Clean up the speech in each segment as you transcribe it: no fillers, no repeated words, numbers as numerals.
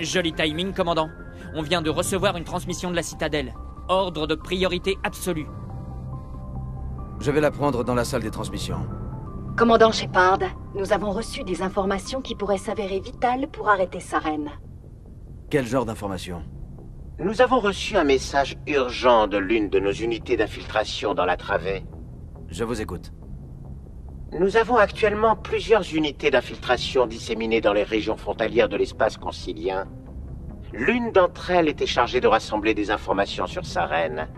Joli timing, commandant. On vient de recevoir une transmission de la citadelle. Ordre de priorité absolue. Je vais la prendre dans la salle des transmissions. Commandant Shepard, nous avons reçu des informations qui pourraient s'avérer vitales pour arrêter Saren. Quel genre d'informations? Nous avons reçu un message urgent de l'une de nos unités d'infiltration dans la travée. Je vous écoute. Nous avons actuellement plusieurs unités d'infiltration disséminées dans les régions frontalières de l'espace concilien. L'une d'entre elles était chargée de rassembler des informations sur Saren.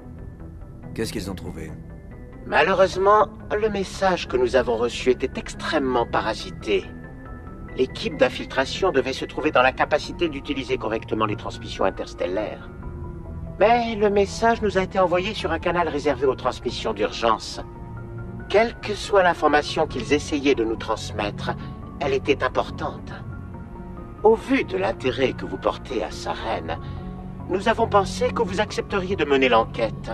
Qu'est-ce qu'ils ont trouvé? Malheureusement, le message que nous avons reçu était extrêmement parasité. L'équipe d'infiltration devait se trouver dans la capacité d'utiliser correctement les transmissions interstellaires. Mais le message nous a été envoyé sur un canal réservé aux transmissions d'urgence. Quelle que soit l'information qu'ils essayaient de nous transmettre, elle était importante. Au vu de l'intérêt que vous portez à Saren, nous avons pensé que vous accepteriez de mener l'enquête.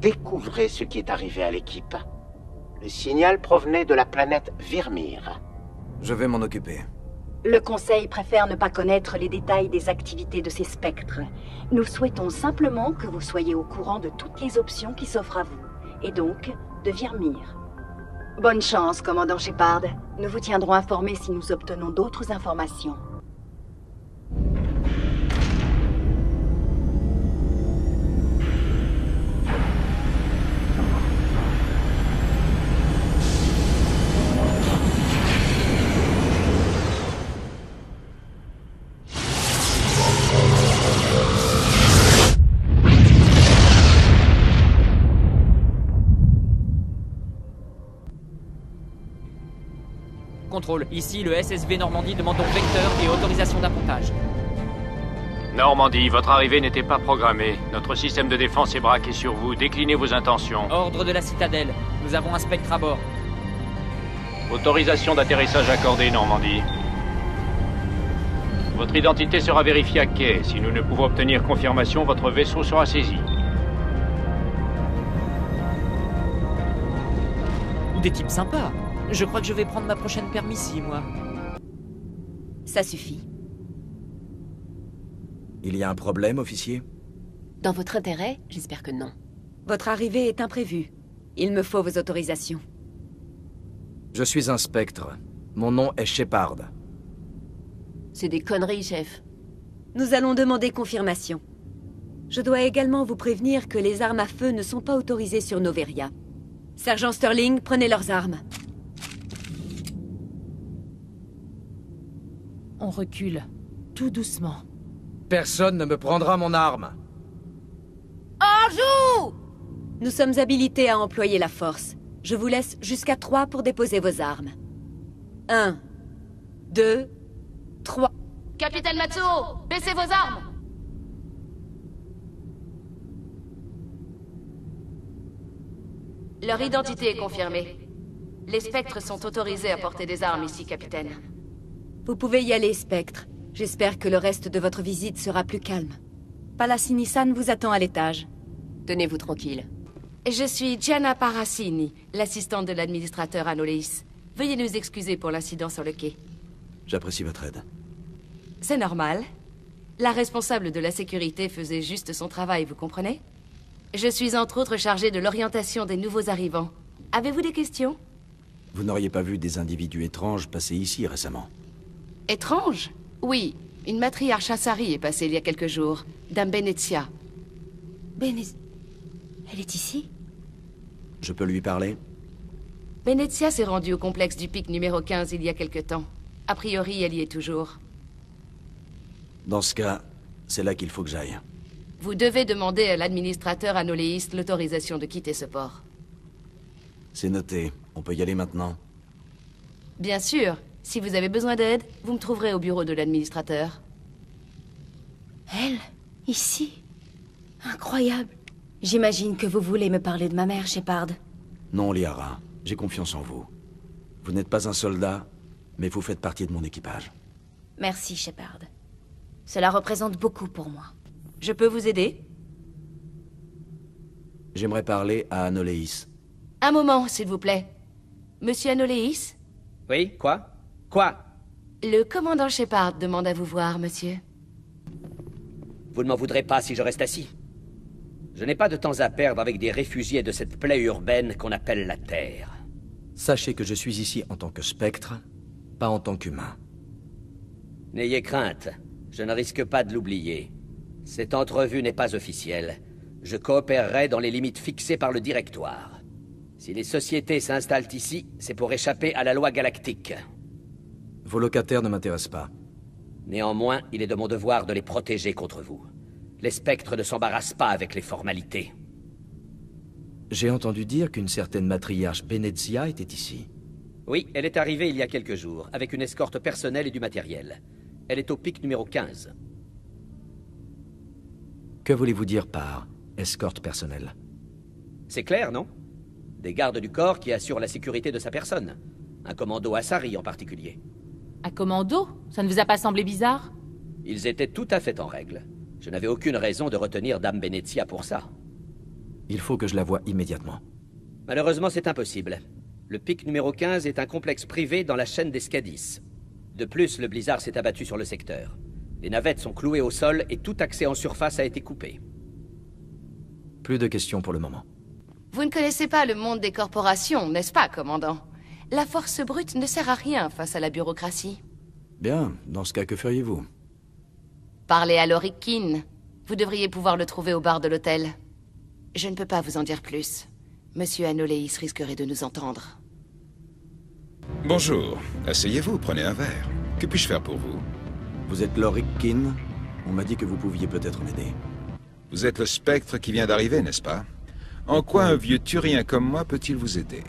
Découvrez ce qui est arrivé à l'équipe. Le signal provenait de la planète Virmir. Je vais m'en occuper. Le Conseil préfère ne pas connaître les détails des activités de ces spectres. Nous souhaitons simplement que vous soyez au courant de toutes les options qui s'offrent à vous, et donc de Virmir. Bonne chance, commandant Shepard. Nous vous tiendrons informés si nous obtenons d'autres informations. Contrôle, ici le SSV Normandie demande donc vecteur et autorisation d'appontage. Normandie, votre arrivée n'était pas programmée. Notre système de défense est braqué sur vous. Déclinez vos intentions. Ordre de la citadelle. Nous avons un spectre à bord. Autorisation d'atterrissage accordée, Normandie. Votre identité sera vérifiée à quai. Si nous ne pouvons obtenir confirmation, votre vaisseau sera saisi. Des types sympas. Je crois que je vais prendre ma prochaine permis, moi. Ça suffit. Il y a un problème, officier? Dans votre intérêt, j'espère que non. Votre arrivée est imprévue. Il me faut vos autorisations. Je suis un spectre. Mon nom est Shepard. C'est des conneries, chef. Nous allons demander confirmation. Je dois également vous prévenir que les armes à feu ne sont pas autorisées sur Noveria. Sergent Sterling, prenez leurs armes. On recule, tout doucement. Personne ne me prendra mon arme. En joue! Nous sommes habilités à employer la force. Je vous laisse jusqu'à 3 pour déposer vos armes. 1, 2, 3. Capitaine Matsuo, baissez vos armes! Leur identité est confirmée. Les spectres sont autorisés à porter des armes ici, capitaine. Vous pouvez y aller, Spectre. J'espère que le reste de votre visite sera plus calme. Palassini-san vous attend à l'étage. Tenez-vous tranquille. Je suis Gianna Parassini, l'assistante de l'administrateur Anoleis. Veuillez nous excuser pour l'incident sur le quai. J'apprécie votre aide. C'est normal. La responsable de la sécurité faisait juste son travail, vous comprenez? Je suis entre autres chargée de l'orientation des nouveaux arrivants. Avez-vous des questions? Vous n'auriez pas vu des individus étranges passer ici récemment? Étrange? Oui, une matriarche Asari est passée il y a quelques jours. Dame Benezia. Elle est ici? Je peux lui parler? Benezia s'est rendue au complexe du pic numéro 15 il y a quelque temps. A priori, elle y est toujours. Dans ce cas, c'est là qu'il faut que j'aille. Vous devez demander à l'administrateur Anoleis l'autorisation de quitter ce port. C'est noté. On peut y aller maintenant? Bien sûr. Si vous avez besoin d'aide, vous me trouverez au bureau de l'administrateur. Elle? Ici? Incroyable. J'imagine que vous voulez me parler de ma mère, Shepard. Non, Liara. J'ai confiance en vous. Vous n'êtes pas un soldat, mais vous faites partie de mon équipage. Merci, Shepard. Cela représente beaucoup pour moi. Je peux vous aider? J'aimerais parler à Anoleis. Un moment, s'il vous plaît. Monsieur Anoleis? Oui, quoi? Quoi? Le commandant Shepard demande à vous voir, monsieur. Vous ne m'en voudrez pas si je reste assis. Je n'ai pas de temps à perdre avec des réfugiés de cette plaie urbaine qu'on appelle la Terre. Sachez que je suis ici en tant que spectre, pas en tant qu'humain. N'ayez crainte, je ne risque pas de l'oublier. Cette entrevue n'est pas officielle. Je coopérerai dans les limites fixées par le directoire. Si les sociétés s'installent ici, c'est pour échapper à la loi galactique. Vos locataires ne m'intéressent pas. Néanmoins, il est de mon devoir de les protéger contre vous. Les spectres ne s'embarrassent pas avec les formalités. J'ai entendu dire qu'une certaine matriarche Benezia était ici. Oui, elle est arrivée il y a quelques jours, avec une escorte personnelle et du matériel. Elle est au pic numéro 15. Que voulez-vous dire par escorte personnelle? C'est clair, non? Des gardes du corps qui assurent la sécurité de sa personne. Un commando Asari en particulier. Un commando? Ça ne vous a pas semblé bizarre? Ils étaient tout à fait en règle. Je n'avais aucune raison de retenir Dame Benezia pour ça. Il faut que je la voie immédiatement. Malheureusement, c'est impossible. Le pic numéro 15 est un complexe privé dans la chaîne des Skadis. De plus, le blizzard s'est abattu sur le secteur. Les navettes sont clouées au sol et tout accès en surface a été coupé. Plus de questions pour le moment. Vous ne connaissez pas le monde des corporations, n'est-ce pas, commandant? La force brute ne sert à rien face à la bureaucratie. Bien, dans ce cas, que feriez-vous? Parlez à Lorik Kin. Vous devriez pouvoir le trouver au bar de l'hôtel. Je ne peux pas vous en dire plus. Monsieur Anoleis risquerait de nous entendre. Bonjour. Asseyez-vous, prenez un verre. Que puis-je faire pour vous? Vous êtes Lorik Kin. On m'a dit que vous pouviez peut-être m'aider. Vous êtes le spectre qui vient d'arriver, n'est-ce pas? En quoi un vieux turien comme moi peut-il vous aider?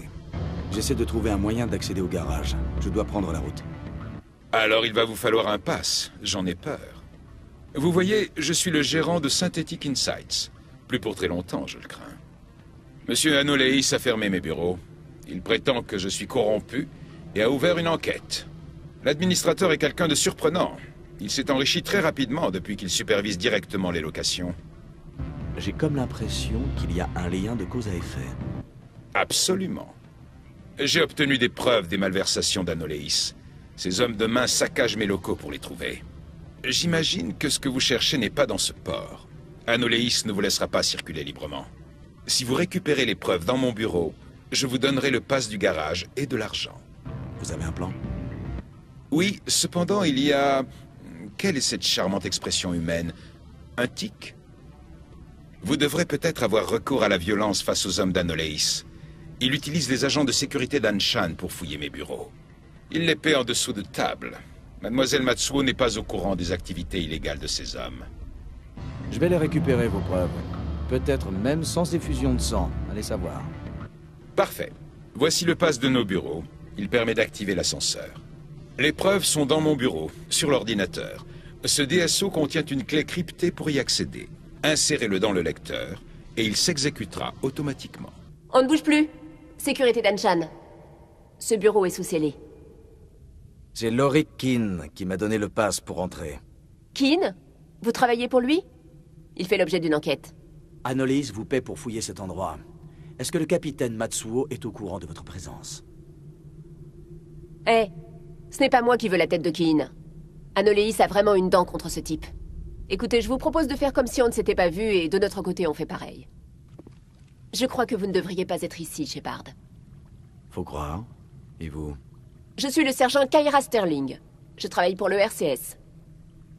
J'essaie de trouver un moyen d'accéder au garage. Je dois prendre la route. Alors il va vous falloir un pass. J'en ai peur. Vous voyez, je suis le gérant de Synthetic Insights. Plus pour très longtemps, je le crains. Monsieur Anoleis a fermé mes bureaux. Il prétend que je suis corrompu et a ouvert une enquête. L'administrateur est quelqu'un de surprenant. Il s'est enrichi très rapidement depuis qu'il supervise directement les locations. J'ai comme l'impression qu'il y a un lien de cause à effet. Absolument. J'ai obtenu des preuves des malversations d'Anoleis. Ces hommes de main saccagent mes locaux pour les trouver. J'imagine que ce que vous cherchez n'est pas dans ce port. Anoleis ne vous laissera pas circuler librement. Si vous récupérez les preuves dans mon bureau, je vous donnerai le pass du garage et de l'argent. Vous avez un plan? Oui, cependant, il y a... Quelle est cette charmante expression humaine? Un tic? Vous devrez peut-être avoir recours à la violence face aux hommes d'Anoleis. Il utilise les agents de sécurité d'Anshan pour fouiller mes bureaux. Il les paie en dessous de table. Mademoiselle Matsuo n'est pas au courant des activités illégales de ces hommes. Je vais les récupérer, vos preuves. Peut-être même sans effusion de sang, allez savoir. Parfait. Voici le pass de nos bureaux. Il permet d'activer l'ascenseur. Les preuves sont dans mon bureau, sur l'ordinateur. Ce DSO contient une clé cryptée pour y accéder. Insérez-le dans le lecteur, et il s'exécutera automatiquement. On ne bouge plus. Sécurité d'Anshan. Ce bureau est sous scellé. C'est Lorik Kin qui m'a donné le pass pour entrer. Kin? Vous travaillez pour lui? Il fait l'objet d'une enquête. Anoleis vous paie pour fouiller cet endroit. Est-ce que le capitaine Matsuo est au courant de votre présence? Ce n'est pas moi qui veux la tête de Kin. Anoleis a vraiment une dent contre ce type. Écoutez, je vous propose de faire comme si on ne s'était pas vu et de notre côté on fait pareil. Je crois que vous ne devriez pas être ici, Shepard. Faut croire. Et vous? Je suis le sergent Kyra Sterling. Je travaille pour le RCS.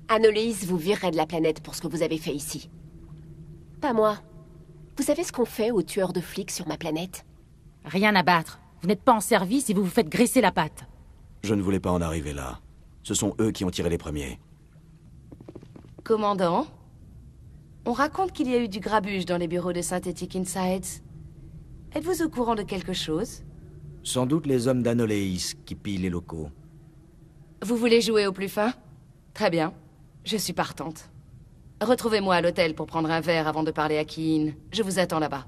Anoleis vous virerait de la planète pour ce que vous avez fait ici. Pas moi. Vous savez ce qu'on fait aux tueurs de flics sur ma planète? Rien à battre. Vous n'êtes pas en service et vous vous faites graisser la patte. Je ne voulais pas en arriver là. Ce sont eux qui ont tiré les premiers. Commandant, on raconte qu'il y a eu du grabuge dans les bureaux de Synthetic Insights. Êtes-vous au courant de quelque chose? Sans doute les hommes d'Anoleis qui pillent les locaux. Vous voulez jouer au plus fin? Très bien. Je suis partante. Retrouvez-moi à l'hôtel pour prendre un verre avant de parler à Kin. Je vous attends là-bas.